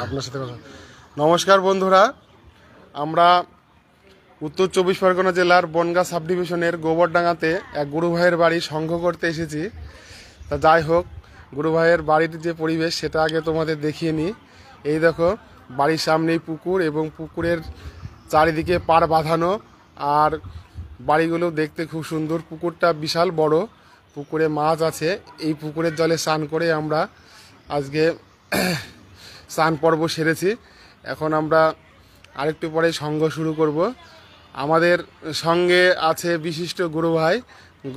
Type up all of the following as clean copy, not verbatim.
আপনার সাথে কথা। নমস্কার বন্ধুরা, আমরা উত্তর 24 পরগনা জেলার বনগাঁ সাব ডিভিশনের গোবরডাঙ্গাতে এক গুরু ভাইয়ের বাড়ি সংঘ করতে এসেছি। তা যাই হোক, গুরু ভাইয়ের বাড়ির যে পরিবেশ সেটা আগে তোমাদের দেখিয়ে নিই। এই দেখো, বাড়ির সামনেই পুকুর এবং পুকুরের চারিদিকে পাড় বাঁধানো, আর বাড়িগুলো দেখতে খুব সুন্দর। পুকুরটা বিশাল বড়, পুকুরে মাছ আছে। এই পুকুরের জলে স্নান করে আমরা আজকে স্নান পর্ব সেরেছি। এখন আমরা আরেকটু পরে সঙ্গ শুরু করব। আমাদের সঙ্গে আছে বিশিষ্ট গুরু ভাই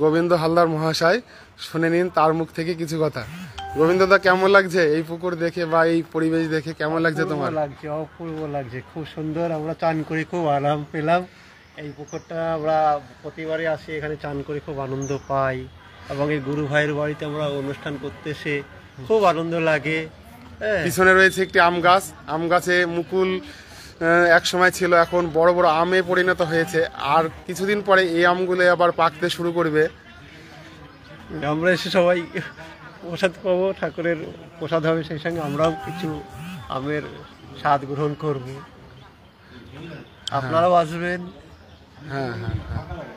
গোবিন্দ হালদার মহাশয়। শুনে নিন তার মুখ থেকে কিছু কথা। গোবিন্দদা, কেমন লাগছে এই পুকুর দেখে বা এই পরিবেশ দেখে? কেমন লাগছে তোমার? লাগছে, অপূর্ব লাগছে, খুব সুন্দর। আমরা চান করে খুব আরাম পেলাম। এই পুকুরটা আমরা প্রতিবারই আসি, এখানে চান করে খুব আনন্দ পাই। এবং এই গুরু ভাইয়ের বাড়িতে আমরা অনুষ্ঠান করতে এসে খুব আনন্দ লাগে। পিছনে রয়েছে একটি আম গাছ। আম গাছে মুকুল এক সময় ছিল, এখন বড় বড় আমে পরিণত হয়েছে। আর কিছুদিন পরে এই আমগুলো আবার পাকতে শুরু করবে। আমরা এসে সবাই প্রসাদ পাবো, ঠাকুরের প্রসাদ হবে, সেই সঙ্গে আমরাও কিছু আমের স্বাদ গ্রহণ করব। আপনারাও আসবেন। হ্যাঁ হ্যাঁ হ্যাঁ।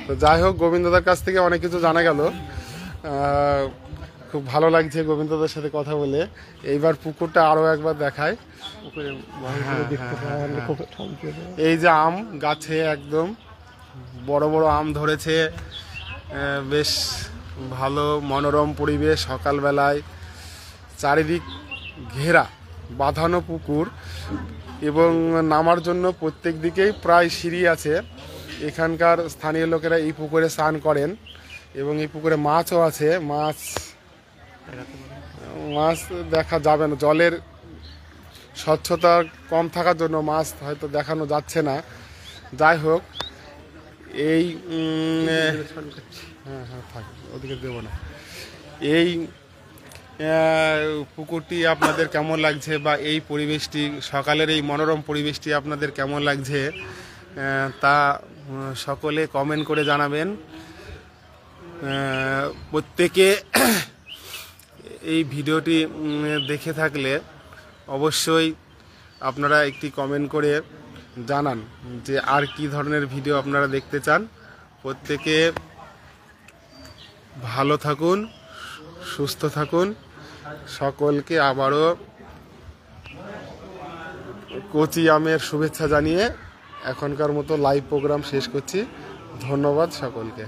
তো যাই হোক, গোবিন্দদার কাছ থেকে অনেক কিছু জানা গেল। খুব ভালো লাগছে গোবিন্দদার সাথে কথা বলে। এইবার পুকুরটা আরও একবার দেখায়। এই যে আম গাছে একদম বড় বড় আম ধরেছে, বেশ ভালো মনোরম পরিবেশ। সকালবেলায় চারিদিক ঘেরা বাঁধানো পুকুর এবং নামার জন্য প্রত্যেক দিকেই প্রায় সিঁড়ি আছে। এখানকার স্থানীয় লোকেরা এই পুকুরে স্নান করেন এবং এই পুকুরে মাছও আছে। মাছ দেখা যাবে না, জলের স্বচ্ছতা কম থাকার জন্য মাছ হয়তো দেখানো যাচ্ছে না। যাই হোক, এই হ্যাঁ হ্যাঁ থাক, ওদিকে দেবো না। এই পুকুরটি আপনাদের কেমন লাগছে বা এই পরিবেশটি, সকালের এই মনোরম পরিবেশটি আপনাদের কেমন লাগছে তা সকলে কমেন্ট করে জানাবেন। প্রত্যেকে এই ভিডিওটি দেখে থাকলে অবশ্যই আপনারা একটি কমেন্ট করে জানান যে আর কি ধরনের ভিডিও আপনারা দেখতে চান। প্রত্যেকে ভালো থাকুন, সুস্থ থাকুন। সকলকে আবারও কচি আমের শুভেচ্ছা জানিয়ে এখনকার মতো লাইভ প্রোগ্রাম শেষ করছি। ধন্যবাদ সকলকে।